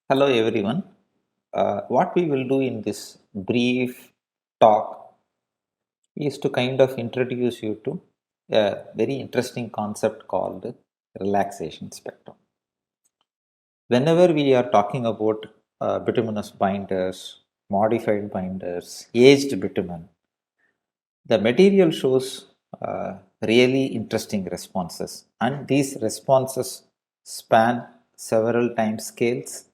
Hello everyone. What we will do in this brief talk is to kind of introduce you to a very interesting concept called relaxation spectrum. Whenever we are talking about bituminous binders, modified binders, aged bitumen, the material shows really interesting responses, and these responses span several time scales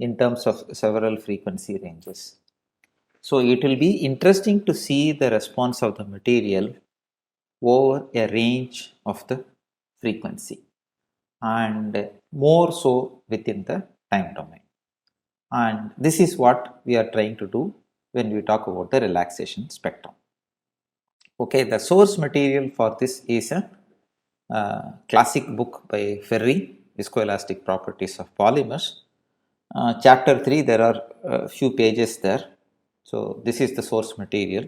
in terms of several frequency ranges. So it will be interesting to see the response of the material over a range of the frequency and more so within the time domain. And this is what we are trying to do when we talk about the relaxation spectrum. Okay, the source material for this is a classic book by Ferri, Viscoelastic Properties of Polymers. Chapter 3, there are a few pages there. So this is the source material.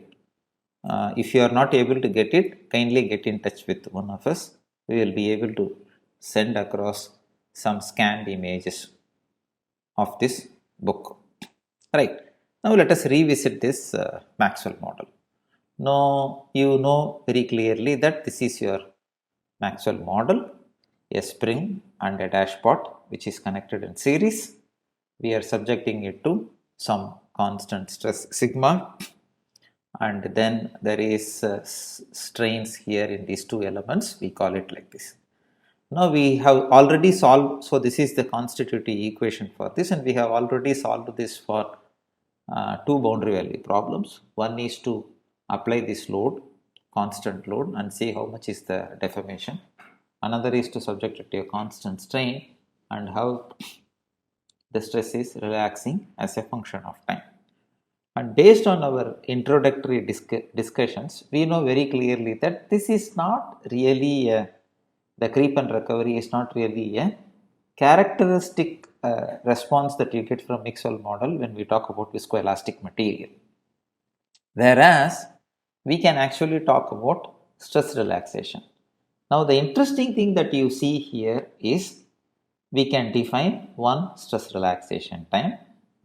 If you are not able to get it, kindly get in touch with one of us. We will be able to send across some scanned images of this book. Right. Now let us revisit this Maxwell model. Now you know very clearly that this is your Maxwell model, a spring and a dashpot which is connected in series. We are subjecting it to some constant stress sigma, and then there is strains here in these two elements. We call it like this. Now we have already solved, so this is the constitutive equation for this, and we have already solved this for two boundary value problems. One is to apply this load, constant load, and see how much is the deformation. Another is to subject it to a constant strain and how the stress is relaxing as a function of time. And based on our introductory discussions, we know very clearly that this is not really the creep and recovery is not really a characteristic response that you get from Maxwell model when we talk about viscoelastic material. Whereas we can actually talk about stress relaxation. Now the interesting thing that you see here is we can define one stress relaxation time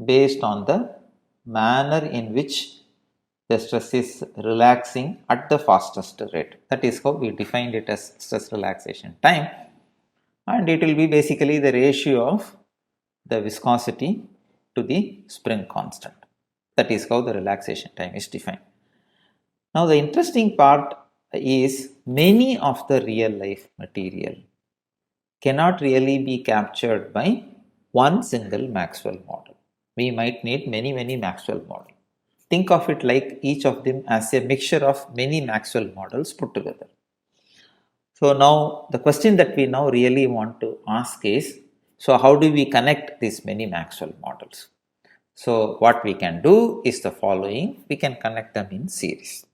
based on the manner in which the stress is relaxing at the fastest rate. That is how we defined it as stress relaxation time, and it will be basically the ratio of the viscosity to the spring constant. That is how the relaxation time is defined. Now the interesting part is many of the real life material cannot really be captured by one single Maxwell model. We might need many Maxwell models. Think of it like each of them as a mixture of many Maxwell models put together. So now the question that we now really want to ask is, so how do we connect these many Maxwell models? So what we can do is the following: we can connect them in series.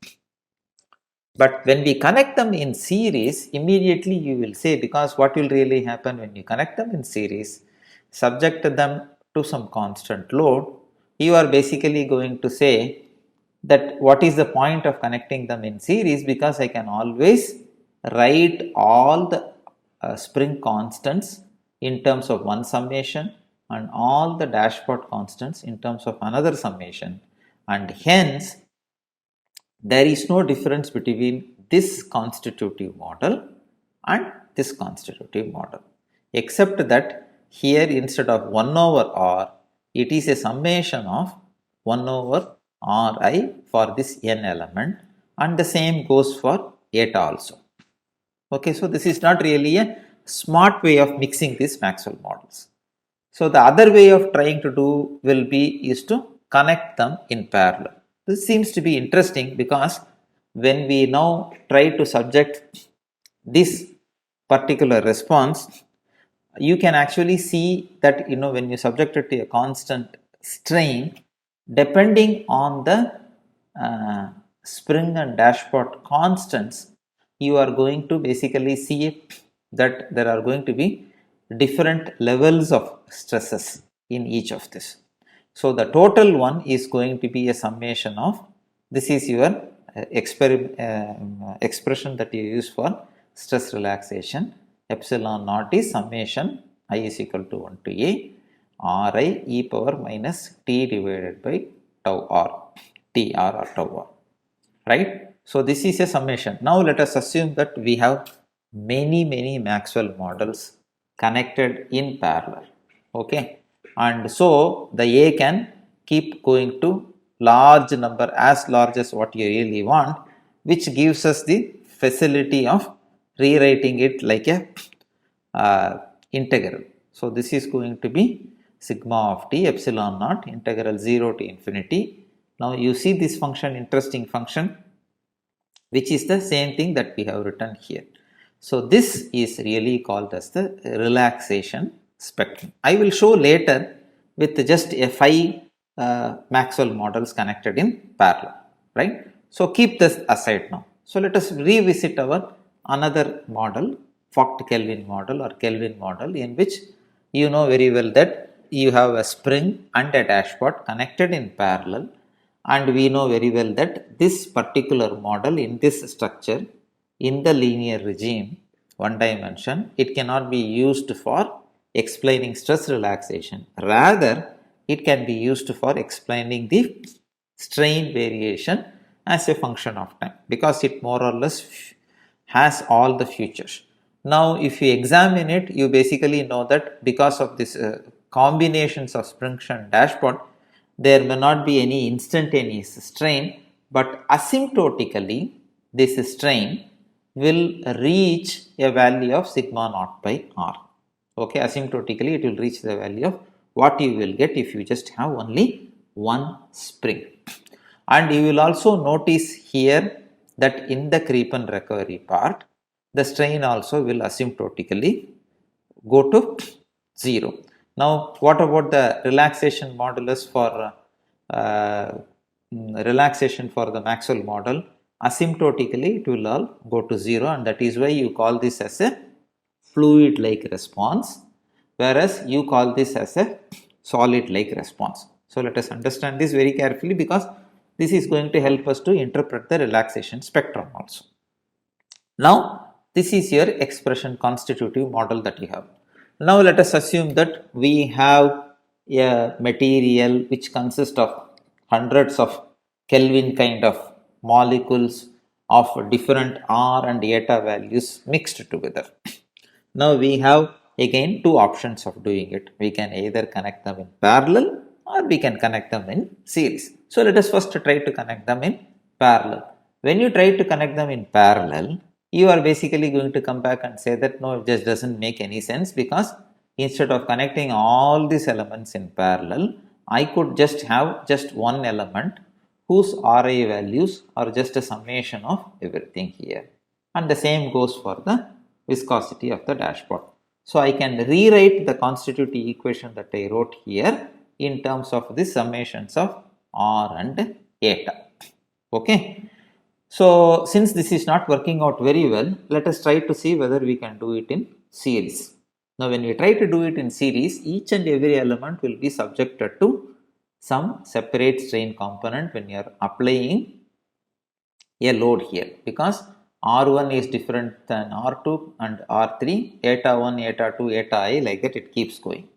But when we connect them in series, immediately you will say, because what will really happen when you connect them in series, subject them to some constant load, you are basically going to say that what is the point of connecting them in series, because I can always write all the spring constants in terms of one summation and all the dashpot constants in terms of another summation, and hence there is no difference between this constitutive model and this constitutive model, except that here instead of 1 over r, it is a summation of 1 over ri for this n element, and the same goes for eta also. Okay, so this is not really a smart way of mixing these Maxwell models. So the other way of trying to do will be is to connect them in parallel. This seems to be interesting because when we now try to subject this particular response, you can actually see that when you subject it to a constant strain, depending on the spring and dashpot constants, you are going to basically see that there are going to be different levels of stresses in each of this. So the total one is going to be a summation of, this is your expression that you use for stress relaxation. Epsilon naught is summation I is equal to 1 to A Ri e power minus t divided by tau r, tr or tau r, right? So this is a summation. Now let us assume that we have many Maxwell models connected in parallel, okay, and so the A can keep going to large number, as large as what you really want, which gives us the facility of rewriting it like a integral. So this is going to be sigma of t epsilon naught integral 0 to infinity. Now you see this function, interesting function, which is the same thing that we have written here. So this is really called as the relaxation spectrum. I will show later with just a 5 Maxwell models connected in parallel, right? So keep this aside now. So let us revisit our another model, Kelvin model or Kelvin model, in which you know very well that you have a spring and a dashpot connected in parallel, and we know very well that this particular model in this structure in the linear regime, one dimension, it cannot be used for explaining stress relaxation. Rather, it can be used for explaining the strain variation as a function of time, because it more or less has all the features. Now if you examine it, you basically know that because of this combinations of springs and dashpot, there may not be any instantaneous strain, but asymptotically this strain will reach a value of sigma naught by r. Okay, asymptotically it will reach the value of what you will get if you just have only one spring. And you will also notice here that in the creep and recovery part, the strain also will asymptotically go to 0. Now what about the relaxation modulus for relaxation for the Maxwell model? Asymptotically it will all go to 0, and that is why you call this as a fluid like response, whereas you call this as a solid like response. So let us understand this very carefully, because this is going to help us to interpret the relaxation spectrum also. Now this is your expression constitutive model that you have. Now let us assume that we have a material which consists of hundreds of Kelvin kind of molecules of different R and eta values mixed together. Now we have again two options of doing it. We can either connect them in parallel or we can connect them in series. So let us first try to connect them in parallel. When you try to connect them in parallel, you are basically going to come back and say that no, it just doesn't make any sense, because instead of connecting all these elements in parallel, I could just have just one element whose Ri values are just a summation of everything here. And the same goes for the viscosity of the dashpot. So I can rewrite the constitutive equation that I wrote here in terms of the summations of R and eta. Okay. So since this is not working out very well, let us try to see whether we can do it in series. Now when we try to do it in series, each and every element will be subjected to some separate strain component when you are applying a load here, because R1 is different than R2 and R3, eta 1, eta 2, eta I, like that it keeps going.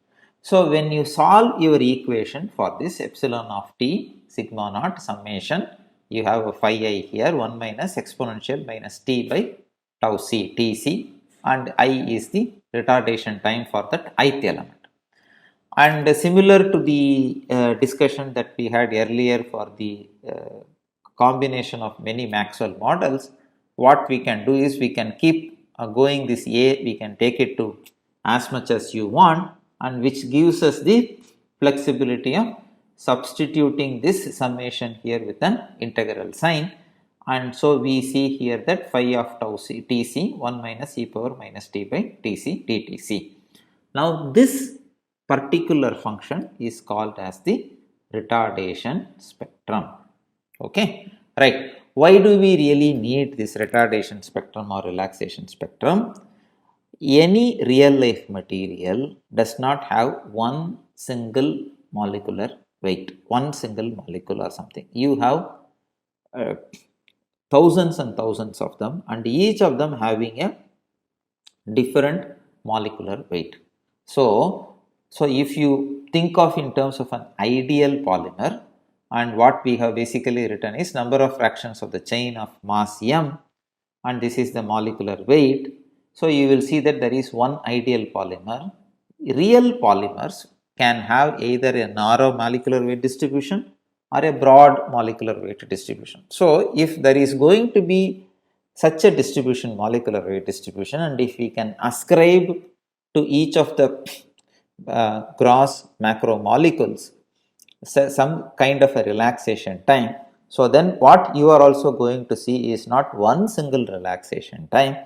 So when you solve your equation for this epsilon of t sigma naught summation, you have a phi I here, 1 minus exponential minus t by tau c tc, and I is the retardation time for that ith element. And similar to the discussion that we had earlier for the combination of many Maxwell models, what we can do is we can keep going this A, we can take it to as much as you want, and which gives us the flexibility of substituting this summation here with an integral sign. And so we see here that phi of tau c tc 1 minus e power minus t by tc dtc. Now this particular function is called as the retardation spectrum. Okay, right. Why do we really need this retardation spectrum or relaxation spectrum? Any real life material does not have one single molecular weight, one single molecule or something. You have thousands and thousands of them, and each of them having a different molecular weight. So if you think of in terms of an ideal polymer, and what we have basically written is number of fractions of the chain of mass m, and this is the molecular weight. So you will see that there is one ideal polymer. Real polymers can have either a narrow molecular weight distribution or a broad molecular weight distribution. So if there is going to be such a distribution, molecular weight distribution, and if we can ascribe to each of the gross macromolecules some kind of a relaxation time, so then what you are also going to see is not one single relaxation time,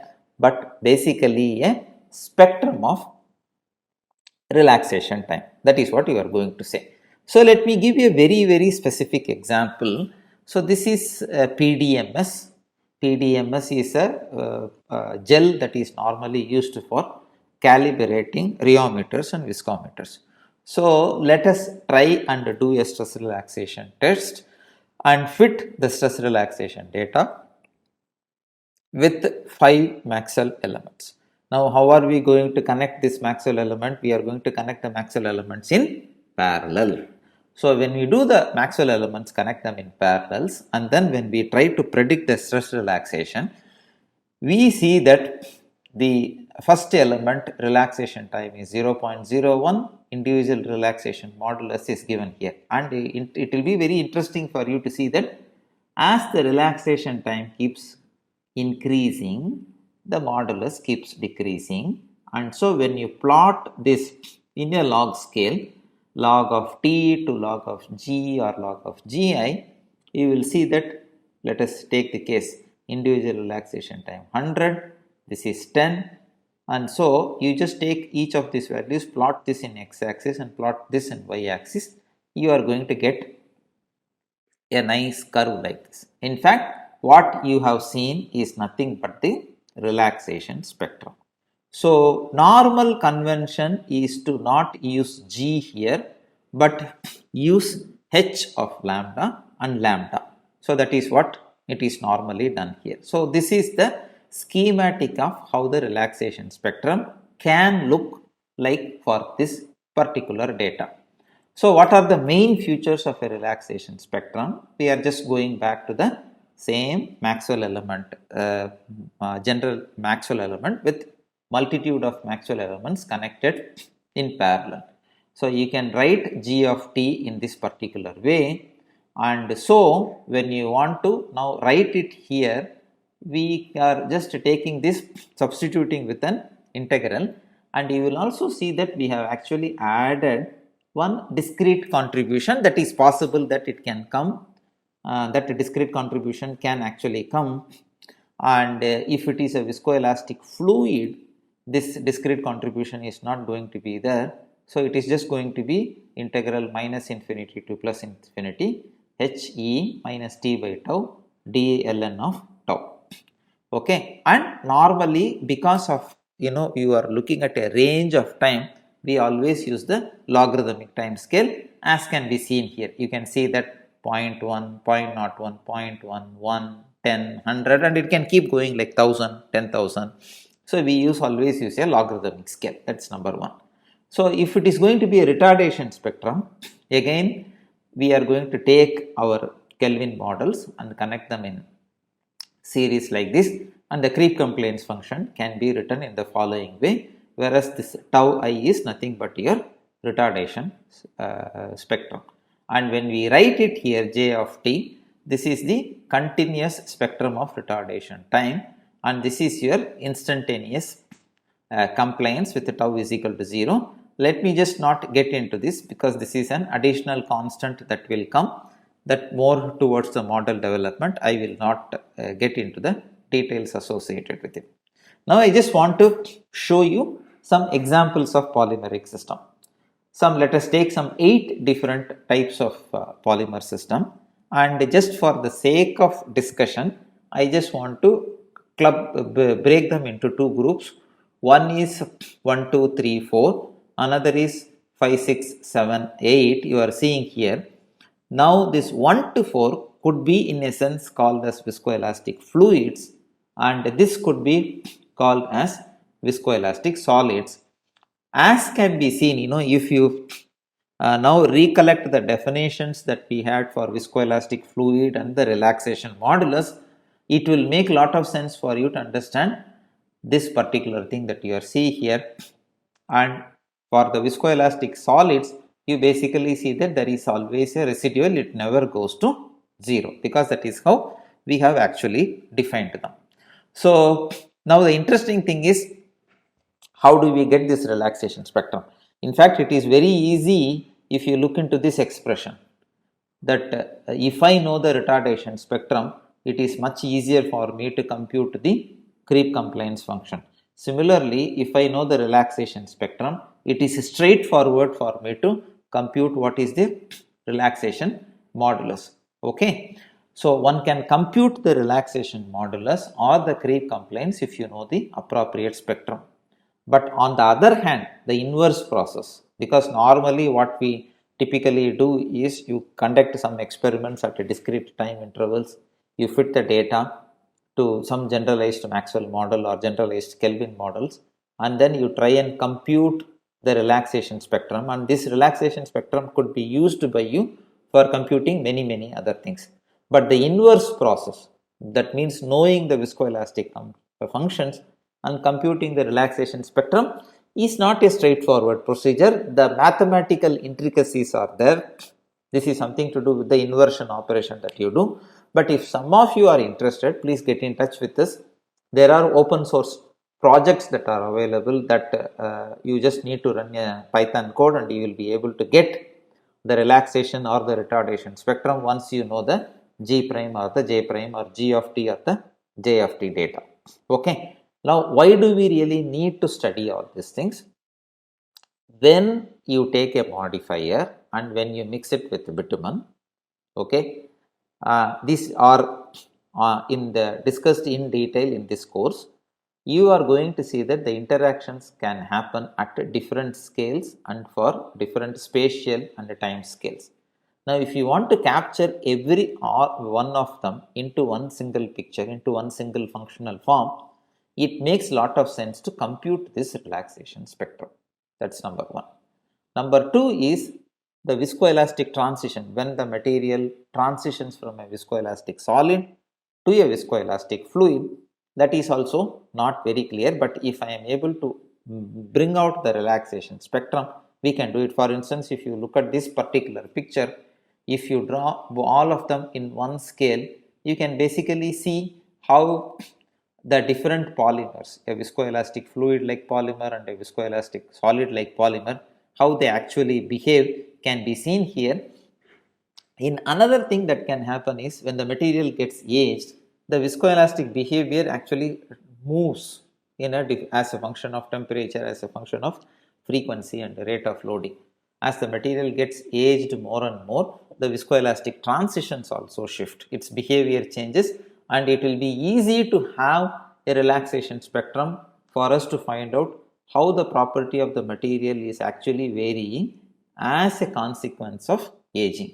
but basically a spectrum of relaxation time. That is what you are going to say. So let me give you a very specific example. So this is PDMS. PDMS is a gel that is normally used for calibrating rheometers and viscometers. So let us try and do a stress relaxation test and fit the stress relaxation data with 5 Maxwell elements. Now, how are we going to connect this Maxwell element? We are going to connect the Maxwell elements in parallel. So, when we do the Maxwell elements, connect them in parallels, and then when we try to predict the stress relaxation, we see that the first element relaxation time is 0.01, individual relaxation modulus is given here, and it will be very interesting for you to see that as the relaxation time keeps increasing, the modulus keeps decreasing, and so when you plot this in a log scale, log of t to log of g or log of gi, you will see that, let us take the case individual relaxation time 100, this is 10, and so you just take each of these values, plot this in x-axis and plot this in y-axis, you are going to get a nice curve like this. In fact, what you have seen is nothing but the relaxation spectrum. So normal convention is to not use G here, but use H of lambda and lambda. So that is what it is normally done here. So this is the schematic of how the relaxation spectrum can look like for this particular data. So what are the main features of a relaxation spectrum? We are just going back to the same Maxwell element, general Maxwell element with multitude of Maxwell elements connected in parallel. So you can write G of t in this particular way, and so when you want to now write it here, we are just taking this, substituting with an integral, and you will also see that we have actually added one discrete contribution that is possible that it can come, that a discrete contribution can actually come, and if it is a viscoelastic fluid, this discrete contribution is not going to be there. So it is just going to be integral minus infinity to plus infinity h e minus t by tau d ln of tau. Okay, and normally because of you are looking at a range of time, we always use the logarithmic time scale, as can be seen here. You can see that 0.1, 0.01, 0.11, 10, 100, and it can keep going like 1000, 10,000. So we always use a logarithmic scale. That's number one. So if it is going to be a retardation spectrum, again we are going to take our Kelvin models and connect them in series like this, and the creep compliance function can be written in the following way, whereas this tau I is nothing but your retardation spectrum, and when we write it here J of t, this is the continuous spectrum of retardation time, and this is your instantaneous compliance with the tau is equal to 0. Let me just not get into this because this is an additional constant that will come, that more towards the model development. I will not get into the details associated with it. Now I just want to show you some examples of polymeric system. Let us take some 8 different types of polymer system, and just for the sake of discussion, I just want to break them into 2 groups. One is 1, 2, 3, 4, another is 5, 6, 7, 8. You are seeing here. Now this 1 to 4 could be in a sense called as viscoelastic fluids, and this could be called as viscoelastic solids. As can be seen, if you Now recollect the definitions that we had for viscoelastic fluid and the relaxation modulus. It will make a lot of sense for you to understand this particular thing that you are seeing here. And for the viscoelastic solids, you basically see that there is always a residual, it never goes to 0, because that is how we have actually defined them. So now the interesting thing is, how do we get this relaxation spectrum? In fact, it is very easy if you look into this expression, that if I know the retardation spectrum, it is much easier for me to compute the creep compliance function. Similarly, if I know the relaxation spectrum, it is straightforward for me to compute what is the relaxation modulus. Okay, so one can compute the relaxation modulus or the creep compliance if you know the appropriate spectrum. But on the other hand, the inverse process, because normally what we typically do is you conduct some experiments at a discrete time intervals, you fit the data to some generalized Maxwell model or generalized Kelvin models, and then you try and compute the relaxation spectrum, and this relaxation spectrum could be used by you for computing many other things. But the inverse process, that means knowing the viscoelastic functions and computing the relaxation spectrum, is not a straightforward procedure. The mathematical intricacies are there. This is something to do with the inversion operation that you do. But if some of you are interested, please get in touch with us. There are open source projects that are available that you just need to run a Python code and you will be able to get the relaxation or the retardation spectrum once you know the G prime or the J prime or G of t or the J of t data. Okay. Now, why do we really need to study all these things? When you take a modifier and when you mix it with bitumen, okay, these are discussed in detail in this course. You are going to see that the interactions can happen at different scales and for different spatial and time scales. Now, if you want to capture every one of them into one single picture, into one single functional form, it makes a lot of sense to compute this relaxation spectrum. That's number one. Number two is the viscoelastic transition, when the material transitions from a viscoelastic solid to a viscoelastic fluid. That is also not very clear, but if I am able to bring out the relaxation spectrum, we can do it. For instance, if you look at this particular picture, if you draw all of them in one scale, you can basically see how the different polymers, a viscoelastic fluid like polymer and a viscoelastic solid like polymer, how they actually behave can be seen here. In another thing that can happen is when the material gets aged, the viscoelastic behavior actually moves as a function of temperature, as a function of frequency and rate of loading. As the material gets aged more and more, the viscoelastic transitions also shift, its behavior changes, and it will be easy to have a relaxation spectrum for us to find out how the property of the material is actually varying as a consequence of aging.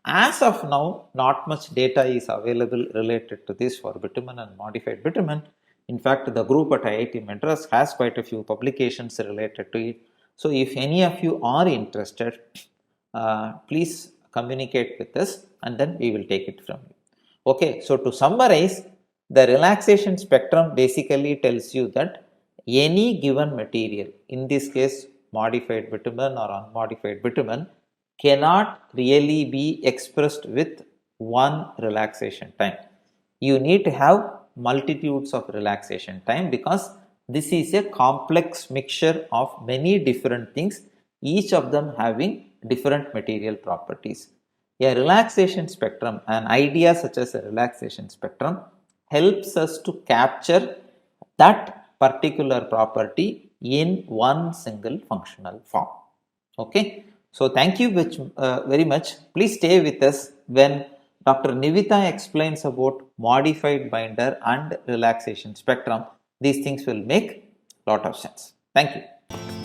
As of now, not much data is available related to this for bitumen and modified bitumen. In fact, the group at IIT Madras has quite a few publications related to it. So, if any of you are interested, please communicate with us and then we will take it from you. Okay, so to summarize, the relaxation spectrum basically tells you that any given material, in this case modified bitumen or unmodified bitumen, cannot really be expressed with one relaxation time. You need to have multitudes of relaxation time because this is a complex mixture of many different things, each of them having different material properties. A relaxation spectrum, an idea such as a relaxation spectrum, helps us to capture that particular property in one single functional form. Okay. So, thank you very much. Please stay with us when Dr. Nivita explains about modified binder and relaxation spectrum. These things will make a lot of sense. Thank you.